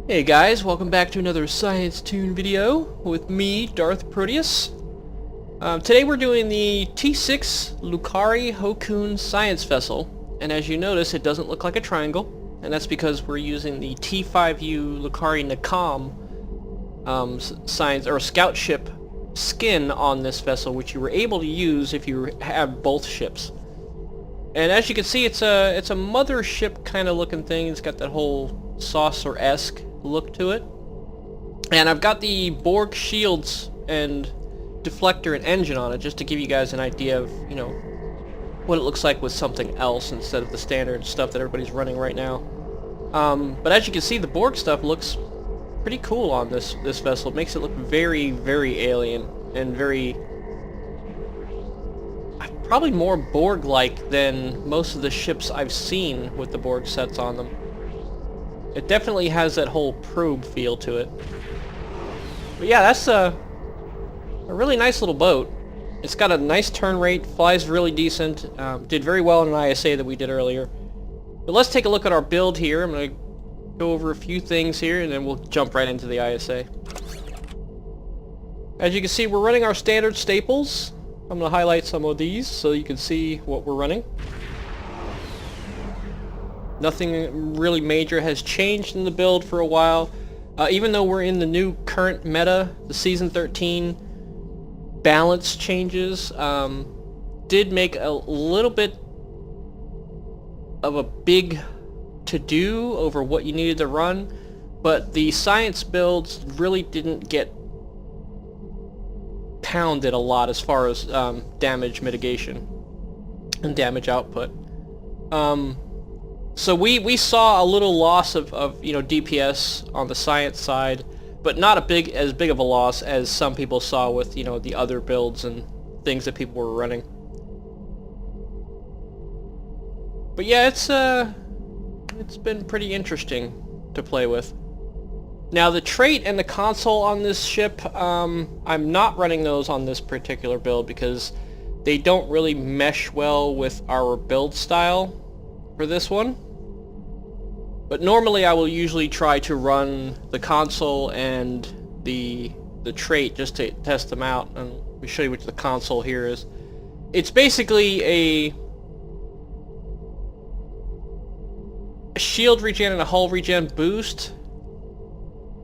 Hey guys, welcome back to another Science Toon video with me, DarthProtius. Today we're doing the T6 Lukari Ho'kuun science vessel, and as you notice it doesn't look like a triangle, and that's because we're using the T5U Lukari Nakam science or scout ship skin on this vessel, which you were able to use if you have both ships. And as you can see, it's a mothership kind of looking thing. It's got that whole saucer-esque look to it. And I've got the Borg shields and deflector and engine on it just to give you guys an idea of, you know, what it looks like with something else instead of the standard stuff that everybody's running right now. But as you can see, the Borg stuff looks pretty cool on this vessel. It makes it look very, very alien and very... probably more Borg-like than most of the ships I've seen with the Borg sets on them. It definitely has that whole probe feel to it. But yeah, that's a really nice little boat. It's got a nice turn rate, flies really decent, did very well in an ISA that we did earlier. But let's take a look at our build here. I'm going to go over a few things here and then we'll jump right into the ISA. As you can see, we're running our standard staples. I'm going to highlight some of these so you can see what we're running. Nothing really major has changed in the build for a while. Even though we're in the new current meta, the Season 13 balance changes did make a little bit of a big to-do over what you needed to run, but the science builds really didn't get pounded a lot as far as damage mitigation and damage output. So we saw a little loss of you know, DPS on the science side, but not as big of a loss as some people saw with, you know, the other builds and things that people were running. But yeah, it's been pretty interesting to play with. Now the trait and the console on this ship, I'm not running those on this particular build because they don't really mesh well with our build style for this one. But normally I will usually try to run the console and the trait just to test them out, and let me show you what the console here is. It's basically a shield regen and a hull regen boost.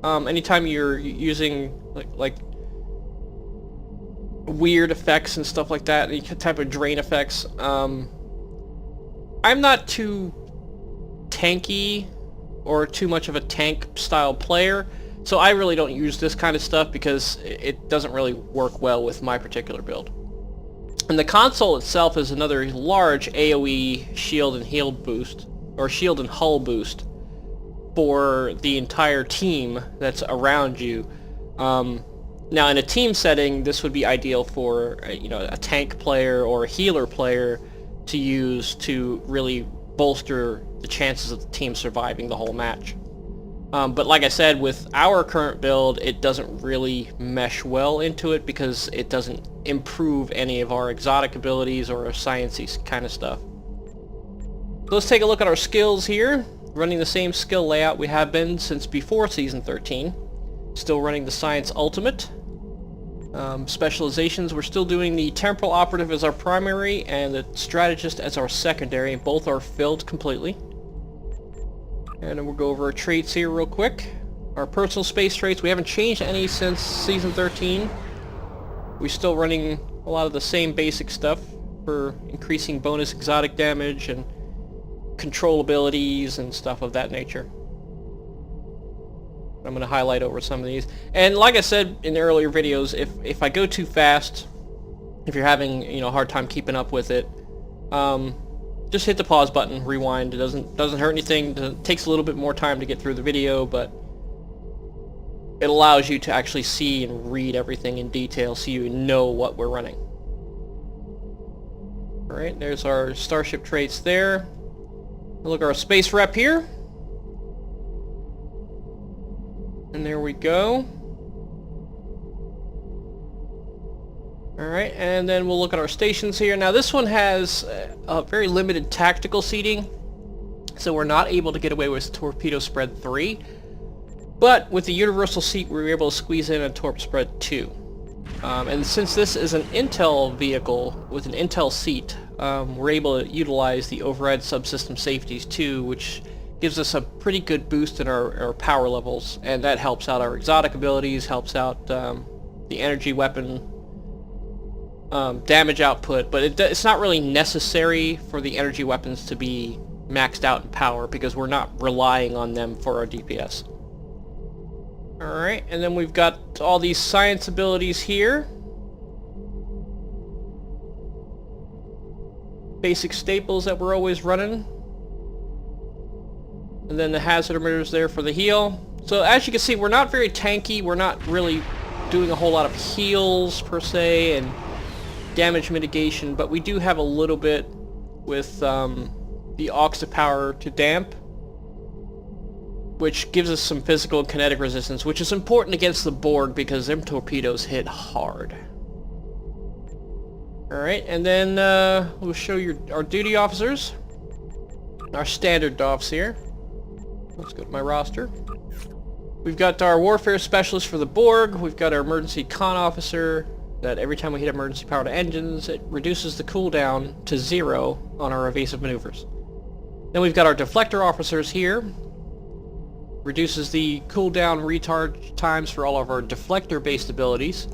Anytime you're using like weird effects and stuff like that, any type of drain effects. I'm not too tanky or too much of a tank style player, so I really don't use this kind of stuff because it doesn't really work well with my particular build. And the console itself is another large AoE shield and heal boost, or shield and hull boost for the entire team that's around you. Now in a team setting, this would be ideal for you know, a tank player or a healer player to use to really bolster the chances of the team surviving the whole match. But like I said, with our current build, it doesn't really mesh well into it because it doesn't improve any of our exotic abilities or our sciencey kind of stuff. So let's take a look at our skills here. Running the same skill layout we have been since before Season 13. Still running the Science Ultimate. Specializations, we're still doing the Temporal Operative as our primary and the Strategist as our secondary. Both are filled completely. And then we'll go over our traits here real quick. Our personal space traits, we haven't changed any since Season 13. We're still running a lot of the same basic stuff for increasing bonus exotic damage and control abilities and stuff of that nature. I'm going to highlight over some of these. And like I said in the earlier videos, if I go too fast, if you're having, you know, a hard time keeping up with it, just hit the pause button, rewind. It doesn't hurt anything. It takes a little bit more time to get through the video, but it allows you to actually see and read everything in detail so you know what we're running. Alright, there's our starship traits there. Look at our space rep here. And there we go. Alright, and then we'll look at our stations here. Now this one has a very limited tactical seating, so we're not able to get away with Torpedo Spread 3. But with the universal seat, we were able to squeeze in a torp spread too. And since this is an Intel vehicle with an Intel seat, we're able to utilize the override subsystem safeties too, which gives us a pretty good boost in our power levels, and that helps out our exotic abilities, helps out the energy weapon damage output, but it's not really necessary for the energy weapons to be maxed out in power because we're not relying on them for our DPS. Alright, and then we've got all these science abilities here. Basic staples that we're always running. And then the hazard emitters there for the heal. So as you can see, we're not very tanky, we're not really doing a whole lot of heals per se, and damage mitigation, but we do have a little bit with the aux to power to damp, which gives us some physical and kinetic resistance, which is important against the Borg because them torpedoes hit hard. Alright, and then we'll show you our duty officers. Our standard DOFs here. Let's go to my roster. We've got our warfare specialist for the Borg. We've got our emergency con officer, that every time we hit emergency power to engines, it reduces the cooldown to 0 on our evasive maneuvers. Then we've got our deflector officers here. Reduces the cooldown retard times for all of our deflector-based abilities.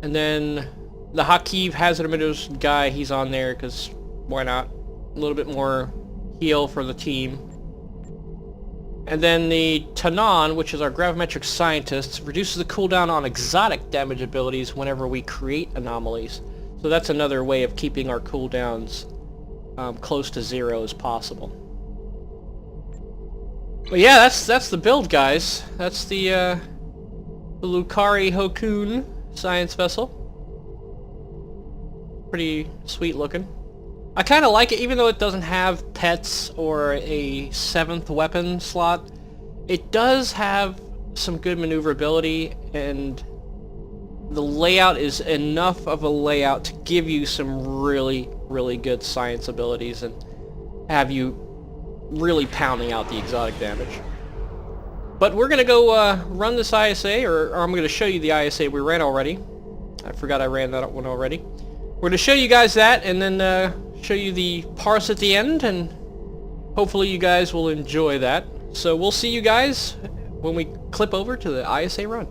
And then the Hakiv hazard emitters guy, he's on there because why not? A little bit more heal for the team. And then the Tanan, which is our gravimetric scientist, reduces the cooldown on exotic damage abilities whenever we create anomalies. So that's another way of keeping our cooldowns close to 0 as possible. But yeah, that's the build, guys. That's the Lukari Ho'kuun science vessel. Pretty sweet looking. I kind of like it, even though it doesn't have pets or a 7th weapon slot. It does have some good maneuverability, and the layout is enough of a layout to give you some really, really good science abilities and have you really pounding out the exotic damage. But we're going to go run this ISA, or I'm going to show you the ISA we ran already. I forgot I ran that one already. We're going to show you guys that, and then show you the parse at the end, and hopefully you guys will enjoy that. So we'll see you guys when we clip over to the ISA run.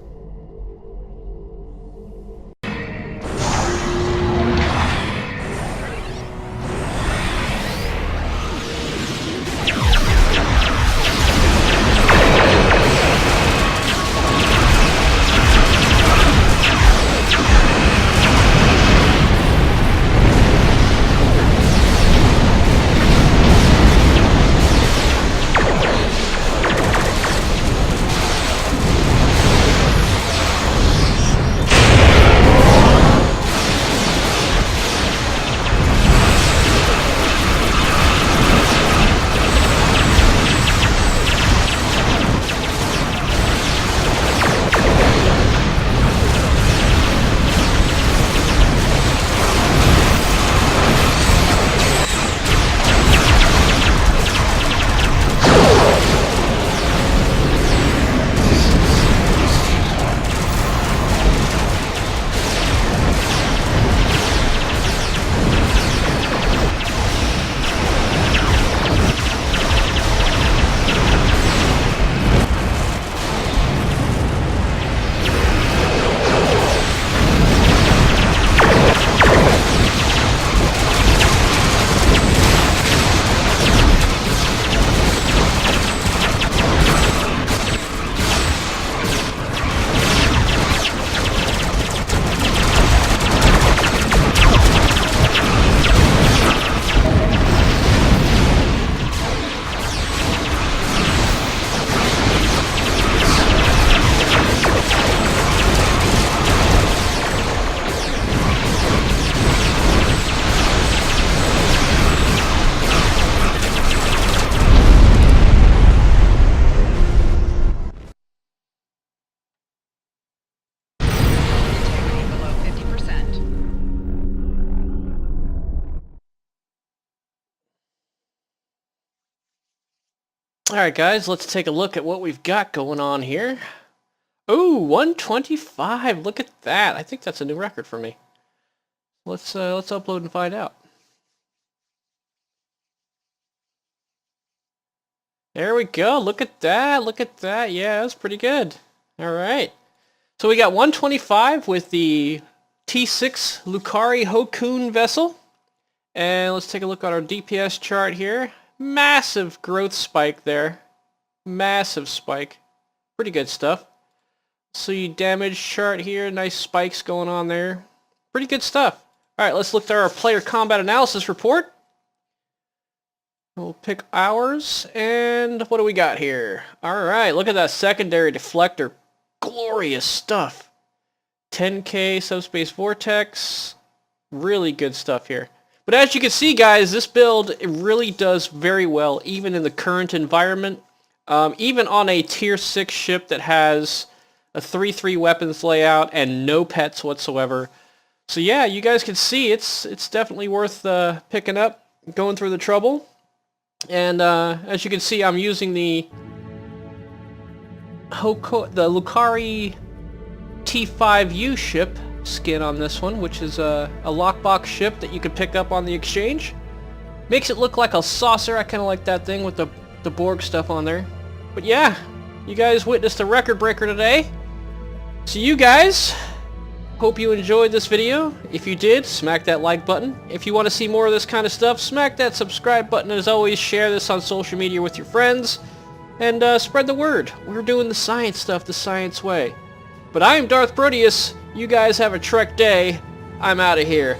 Alright guys, let's take a look at what we've got going on here. Ooh, 125, look at that. I think that's a new record for me. Let's upload and find out. There we go, look at that, yeah, that's pretty good. Alright. So we got 125 with the T6 Lukari Ho'kuun vessel. And let's take a look at our DPS chart here. Massive growth spike there. Massive spike. Pretty good stuff. See damage chart here. Nice spikes going on there. Pretty good stuff. Alright, let's look at our player combat analysis report. We'll pick ours. And what do we got here? Alright, look at that secondary deflector. Glorious stuff. 10k subspace vortex. Really good stuff here. But as you can see, guys, this build, it really does very well, even in the current environment. Even on a tier 6 ship that has a 3-3 weapons layout and no pets whatsoever. So yeah, you guys can see it's definitely worth picking up, going through the trouble. And as you can see, I'm using the Lukari T5U ship skin on this one, which is a lockbox ship that you could pick up on the exchange. Makes it look like a saucer. I kind of like that thing with the Borg stuff on there. But yeah, you guys witnessed a record breaker today. So you guys, hope you enjoyed this video. If you did, smack that like button. If you want to see more of this kind of stuff, smack that subscribe button. As always, share this on social media with your friends. And spread the word. We're doing the science stuff the science way. But I am DarthProtius. You guys have a Trek day. I'm out of here.